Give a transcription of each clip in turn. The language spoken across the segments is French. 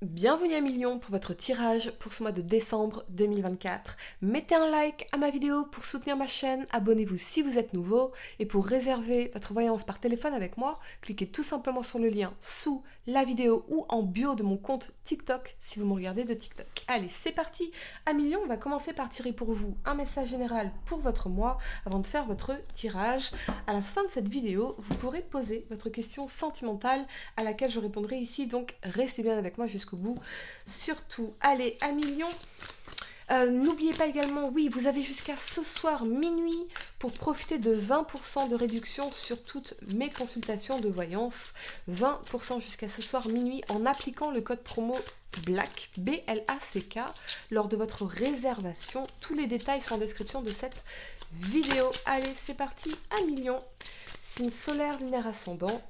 Bienvenue à Million pour votre tirage pour ce mois de décembre 2024. Mettez un like à ma vidéo pour soutenir ma chaîne, abonnez-vous si vous êtes nouveau et pour réserver votre voyance par téléphone avec moi, cliquez tout simplement sur le lien sous la vidéo ou en bio de mon compte TikTok si vous me regardez de TikTok. Allez, c'est parti. À Million, on va commencer par tirer pour vous un message général pour votre mois avant de faire votre tirage. À la fin de cette vidéo, vous pourrez poser votre question sentimentale à laquelle je répondrai ici, donc restez bien avec moi jusqu'au bout. Surtout, allez, à Million. N'oubliez pas également, oui, vous avez jusqu'à ce soir minuit pour profiter de 20% de réduction sur toutes mes consultations de voyance. 20% jusqu'à ce soir minuit en appliquant le code promo BLACK, B-L-A-C-K, lors de votre réservation. Tous les détails sont en description de cette vidéo. Allez, c'est parti, à Million. Signe solaire, lunaire ascendant.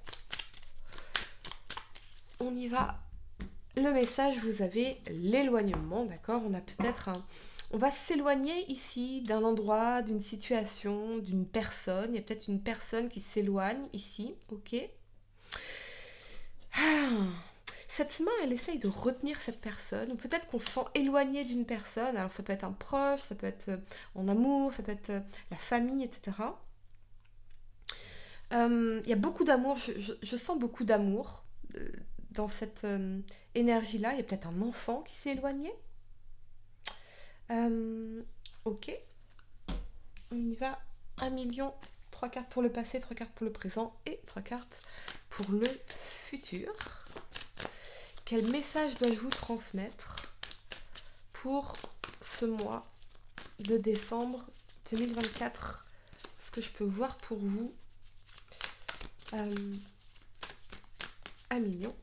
On y va. Le message, vous avez l'éloignement, d'accord? On a peut-être un... On va s'éloigner ici d'un endroit, d'une situation, d'une personne. Il y a peut-être une personne qui s'éloigne ici, ok? Ah. Cette main, elle essaye de retenir cette personne. Ou peut-être qu'on se sent éloigné d'une personne. Alors ça peut être un proche, ça peut être en amour, ça peut être la famille, etc. Il y a beaucoup d'amour, je sens beaucoup d'amour dans cette énergie-là. Il y a peut-être un enfant qui s'est éloigné. Ok, on y va. 1 million, 3 cartes pour le passé, 3 cartes pour le présent et 3 cartes pour le futur. Quel message dois-je vous transmettre pour ce mois de décembre 2024? Ce que je peux voir pour vous? 1 million.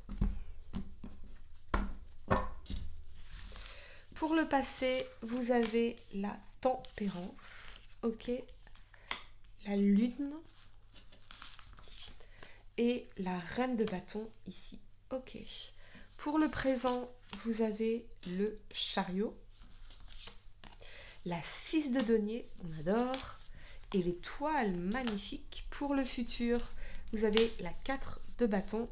Pour le passé, vous avez la tempérance, ok, la lune et la reine de bâton ici, ok. Pour le présent, vous avez le chariot, la 6 de denier, on adore, et l'étoile magnifique. Pour le futur, vous avez la 4 de bâton,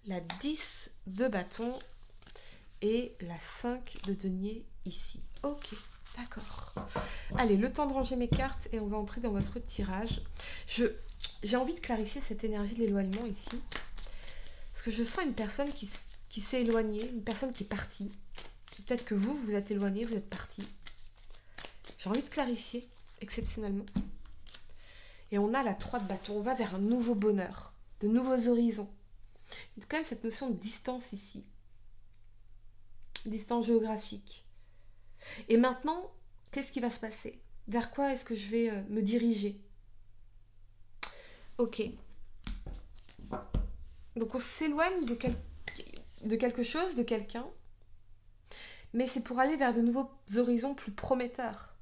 la 10 de bâton et la 5 de denier ici. Ok, d'accord. Allez, le temps de ranger mes cartes et on va entrer dans votre tirage. J'ai envie de clarifier cette énergie de l'éloignement ici. Parce que je sens une personne qui s'est éloignée, une personne qui est partie. Peut-être que vous, vous êtes éloigné, vous êtes parti. J'ai envie de clarifier, exceptionnellement. Et on a la 3 de bâton, on va vers un nouveau bonheur, de nouveaux horizons. Il y a quand même cette notion de distance ici. Distance géographique. Et maintenant, qu'est-ce qui va se passer? Vers quoi est-ce que je vais me diriger? Ok. Donc on s'éloigne de quelque chose, de quelqu'un, mais c'est pour aller vers de nouveaux horizons plus prometteurs.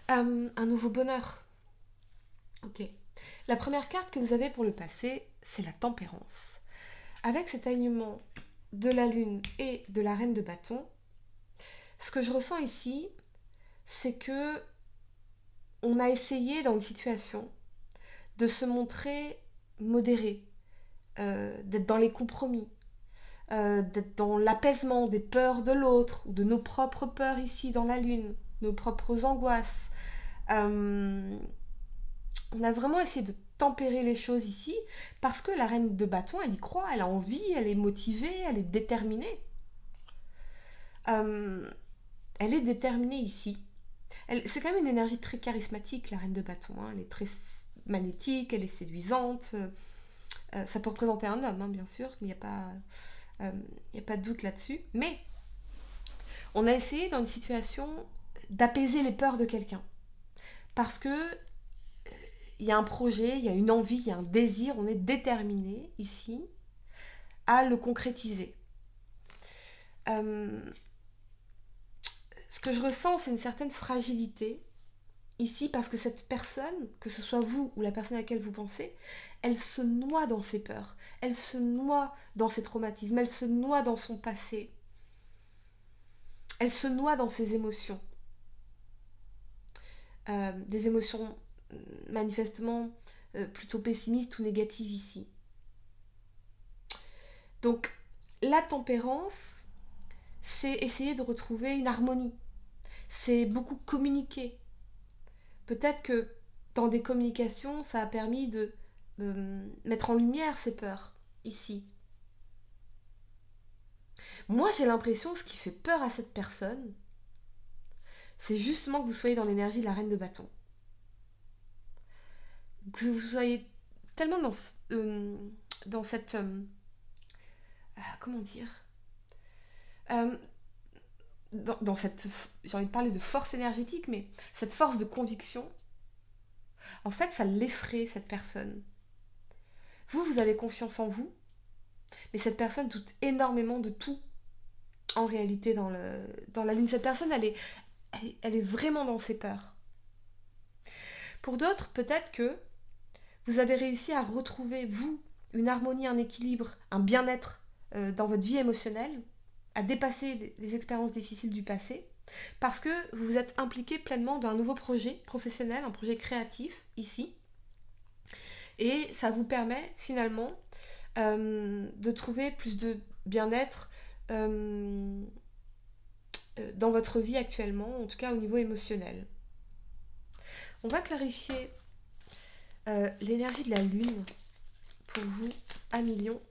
Un nouveau bonheur. Ok. La première carte que vous avez pour le passé, c'est la tempérance. Avec cet alignement de la lune et de la reine de bâton, ce que je ressens ici, c'est que on a essayé dans une situation de se montrer modéré, d'être dans les compromis, d'être dans l'apaisement des peurs de l'autre ou de nos propres peurs ici dans la lune, nos propres angoisses. On a vraiment essayé de tempérer les choses ici parce que la reine de bâton, elle y croit, elle a envie, elle est motivée, elle est déterminée. Elle est déterminée ici. C'est quand même une énergie très charismatique, la reine de bâton, hein. Elle est très magnétique, elle est séduisante. Ça peut représenter un homme, hein, bien sûr, il n'y a pas de doute là-dessus. Mais on a essayé dans une situation d'apaiser les peurs de quelqu'un. Parce que il y a un projet, il y a une envie, il y a un désir, on est déterminé ici à le concrétiser. Ce que je ressens, c'est une certaine fragilité ici parce que cette personne, que ce soit vous ou la personne à laquelle vous pensez, elle se noie dans ses peurs, elle se noie dans ses traumatismes, elle se noie dans son passé, elle se noie dans ses émotions. Des émotions manifestement plutôt pessimistes ou négatives ici. Donc, la tempérance, c'est essayer de retrouver une harmonie. C'est beaucoup communiquer. Peut-être que dans des communications, ça a permis de mettre en lumière ces peurs, ici. Moi, j'ai l'impression que ce qui fait peur à cette personne, c'est justement que vous soyez dans l'énergie de la reine de bâton. Que vous soyez tellement dans cette... comment dire euh, dans cette... J'ai envie de parler de force énergétique, mais cette force de conviction, en fait, ça l'effraie, cette personne. Vous avez confiance en vous, mais cette personne doute énormément de tout, en réalité, dans la lune. Cette personne, elle est vraiment dans ses peurs. Pour d'autres, peut-être que vous avez réussi à retrouver, vous, une harmonie, un équilibre, un bien-être dans votre vie émotionnelle, à dépasser les expériences difficiles du passé, parce que vous vous êtes impliqué pleinement dans un nouveau projet professionnel, un projet créatif, ici. Et ça vous permet, finalement, de trouver plus de bien-être dans votre vie actuellement, en tout cas au niveau émotionnel. On va clarifier l'énergie de la lune pour vous à million.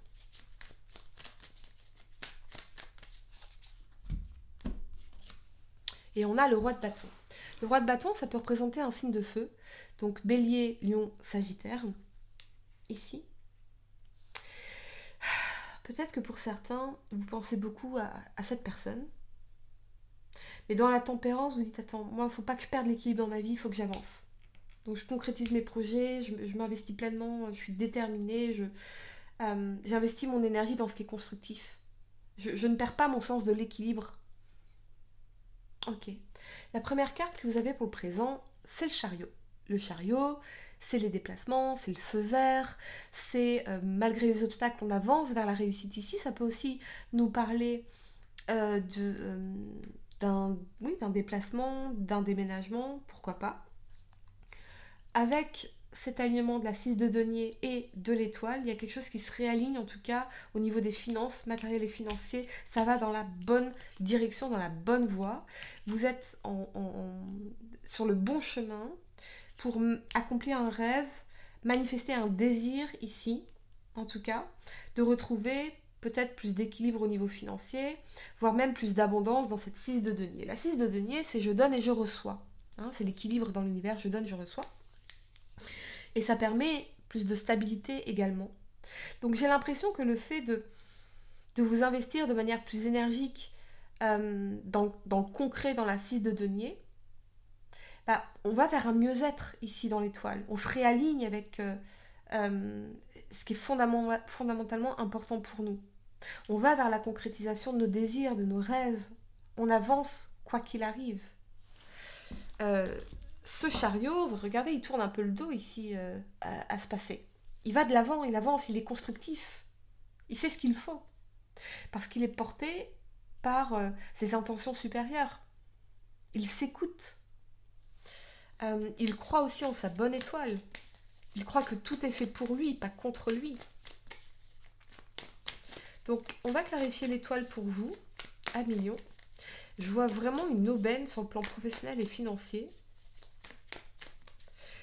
Et on a le roi de bâton. Le roi de bâton, ça peut représenter un signe de feu. Donc bélier, lion, sagittaire. Ici. Peut-être que pour certains, vous pensez beaucoup à cette personne. Mais dans la tempérance, vous dites, attends, moi, il ne faut pas que je perde l'équilibre dans ma vie, il faut que j'avance. Donc je concrétise mes projets, je m'investis pleinement, je suis déterminée, j'investis mon énergie dans ce qui est constructif. Je ne perds pas mon sens de l'équilibre. Ok. La première carte que vous avez pour le présent, c'est le chariot. Le chariot, c'est les déplacements, c'est le feu vert, c'est malgré les obstacles, on avance vers la réussite ici. Ça peut aussi nous parler d'un déplacement, d'un déménagement, pourquoi pas. Avec cet alignement de la 6 de denier et de l'étoile, il y a quelque chose qui se réaligne, en tout cas au niveau des finances, matériel et financier, ça va dans la bonne direction, dans la bonne voie. Vous êtes sur le bon chemin pour accomplir un rêve, manifester un désir ici, en tout cas, de retrouver peut-être plus d'équilibre au niveau financier, voire même plus d'abondance dans cette 6 de denier. La 6 de denier, c'est je donne et je reçois. C'est l'équilibre dans l'univers, je donne, je reçois. Et ça permet plus de stabilité également. Donc j'ai l'impression que le fait de vous investir de manière plus énergique dans le concret, dans la 6 de denier, on va vers un mieux-être ici dans l'étoile. On se réaligne avec ce qui est fondamentalement important pour nous. On va vers la concrétisation de nos désirs, de nos rêves. On avance quoi qu'il arrive. Ce chariot, vous regardez, il tourne un peu le dos ici à se passer. Il va de l'avant, il avance, il est constructif. Il fait ce qu'il faut. Parce qu'il est porté par ses intentions supérieures. Il s'écoute. Il croit aussi en sa bonne étoile. Il croit que tout est fait pour lui, pas contre lui. Donc, on va clarifier l'étoile pour vous, à million. Je vois vraiment une aubaine sur le plan professionnel et financier.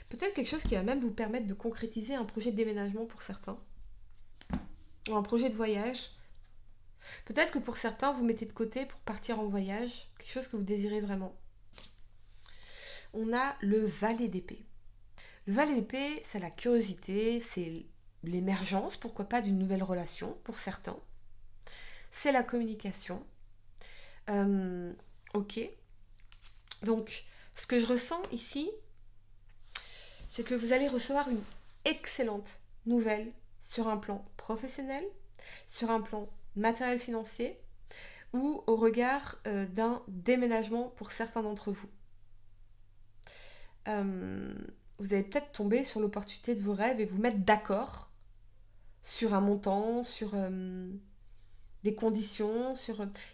Peut-être quelque chose qui va même vous permettre de concrétiser un projet de déménagement pour certains. Ou un projet de voyage. Peut-être que pour certains, vous mettez de côté pour partir en voyage. Quelque chose que vous désirez vraiment. On a le valet d'épée. Le valet d'épée, c'est la curiosité, c'est l'émergence, pourquoi pas, d'une nouvelle relation pour certains. C'est la communication. Ok. Donc, ce que je ressens ici, c'est que vous allez recevoir une excellente nouvelle sur un plan professionnel, sur un plan matériel financier ou au regard d'un déménagement pour certains d'entre vous. Vous allez peut-être tomber sur l'opportunité de vos rêves et vous mettre d'accord sur un montant, sur des conditions,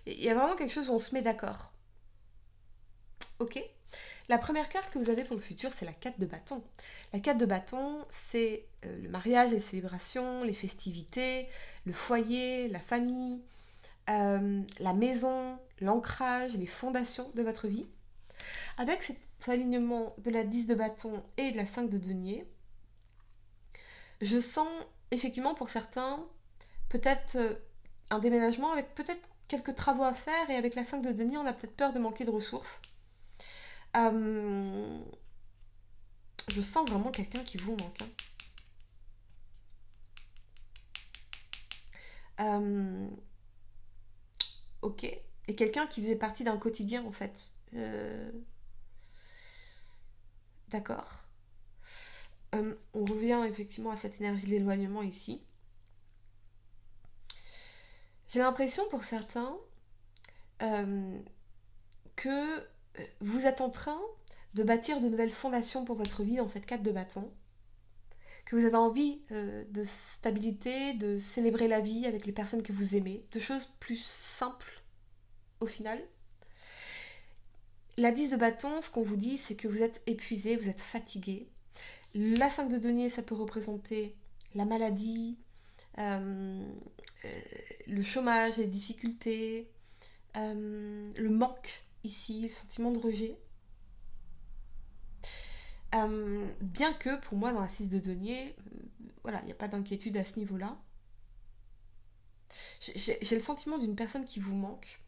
il y a vraiment quelque chose où on se met d'accord. Ok ? La première carte que vous avez pour le futur, c'est la 4 de bâton. La 4 de bâton, c'est le mariage, les célébrations, les festivités, le foyer, la famille, la maison, l'ancrage, les fondations de votre vie. Avec cet alignement de la 10 de bâton et de la 5 de denier, je sens effectivement pour certains peut-être un déménagement avec peut-être quelques travaux à faire, et avec la 5 de denier, on a peut-être peur de manquer de ressources. Je sens vraiment quelqu'un qui vous manque. Ok. Et quelqu'un qui faisait partie d'un quotidien en fait. D'accord. On revient effectivement à cette énergie de l'éloignement ici. J'ai l'impression pour certains que vous êtes en train de bâtir de nouvelles fondations pour votre vie dans cette 4 de bâton, que vous avez envie de stabilité, de célébrer la vie avec les personnes que vous aimez, de choses plus simples au final. La 10 de bâton, ce qu'on vous dit, c'est que vous êtes épuisé, vous êtes fatigué. La 5 de denier, ça peut représenter la maladie, le chômage, les difficultés, le manque ici, le sentiment de rejet. Bien que pour moi dans la 6 de denier, voilà, il n'y a pas d'inquiétude à ce niveau-là. J'ai le sentiment d'une personne qui vous manque,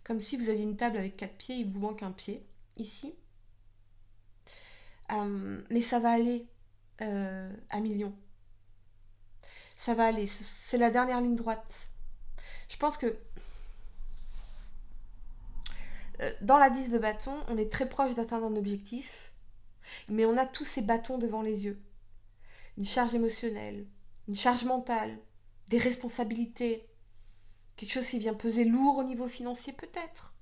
comme si vous aviez une table avec 4 pieds, il vous manque un pied ici. Mais ça va aller à millions. Ça va aller, c'est la dernière ligne droite. Je pense que dans la 10 de bâton, on est très proche d'atteindre un objectif, mais on a tous ces bâtons devant les yeux. Une charge émotionnelle, une charge mentale, des responsabilités, quelque chose qui vient peser lourd au niveau financier, peut-être.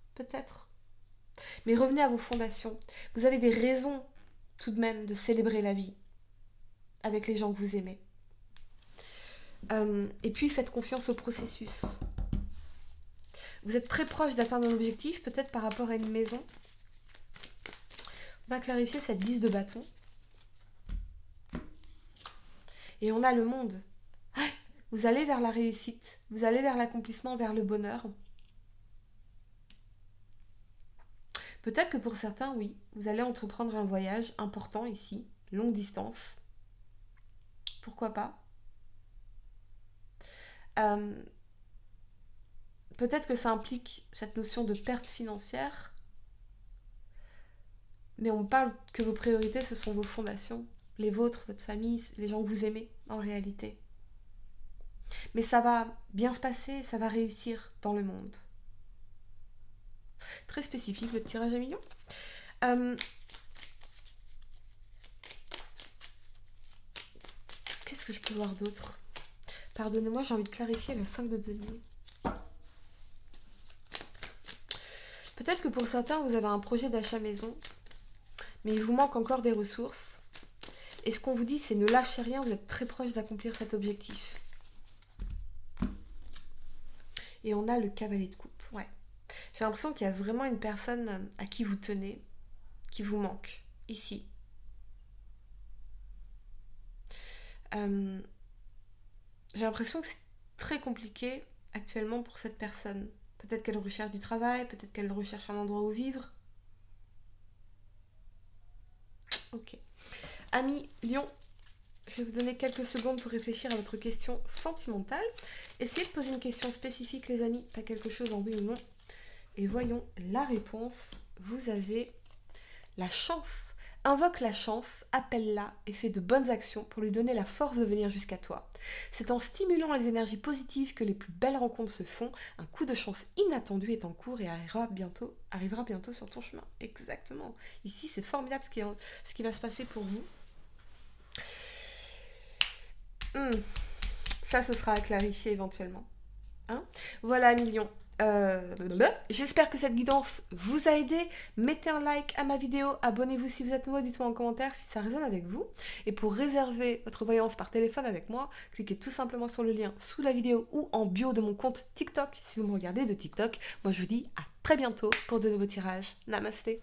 Mais revenez à vos fondations. Vous avez des raisons tout de même de célébrer la vie avec les gens que vous aimez. Et puis faites confiance au processus. Vous êtes très proche d'atteindre un objectif, peut-être par rapport à une maison. On va clarifier cette 10 de bâton. Et on a le monde. Vous allez vers la réussite, vous allez vers l'accomplissement, vers le bonheur. Peut-être que pour certains, oui, vous allez entreprendre un voyage important ici, longue distance. Pourquoi pas? Peut-être que ça implique cette notion de perte financière, mais on parle que vos priorités, ce sont vos fondations, les vôtres, votre famille, les gens que vous aimez en réalité. Mais ça va bien se passer, ça va réussir dans le monde. Très spécifique votre tirage à millions. Qu'est-ce que je peux voir d'autre? Pardonnez-moi, j'ai envie de clarifier la 5 de denier. Peut-être que pour certains, vous avez un projet d'achat maison, mais il vous manque encore des ressources. Et ce qu'on vous dit, c'est ne lâchez rien, vous êtes très proche d'accomplir cet objectif. Et on a le cavalier de coupe, ouais. J'ai l'impression qu'il y a vraiment une personne à qui vous tenez, qui vous manque, ici. J'ai l'impression que c'est très compliqué actuellement pour cette personne. Peut-être qu'elle recherche du travail, peut-être qu'elle recherche un endroit où vivre. Ok. Ami Lion, je vais vous donner quelques secondes pour réfléchir à votre question sentimentale. Essayez de poser une question spécifique, les amis, pas quelque chose en oui ou non. Et voyons la réponse. Vous avez la chance. Invoque la chance, appelle-la et fais de bonnes actions pour lui donner la force de venir jusqu'à toi. C'est en stimulant les énergies positives que les plus belles rencontres se font. Un coup de chance inattendu est en cours et arrivera bientôt sur ton chemin. Exactement. Ici, c'est formidable ce qui va se passer pour vous. Ça, ce sera à clarifier éventuellement. Hein? Voilà, million. J'espère que cette guidance vous a aidé. Mettez un like à ma vidéo, abonnez-vous si vous êtes nouveau, dites-moi en commentaire si ça résonne avec vous. Et pour réserver votre voyance par téléphone avec moi, cliquez tout simplement sur le lien sous la vidéo ou en bio de mon compte TikTok si vous me regardez de TikTok. Moi je vous dis à très bientôt pour de nouveaux tirages. Namasté.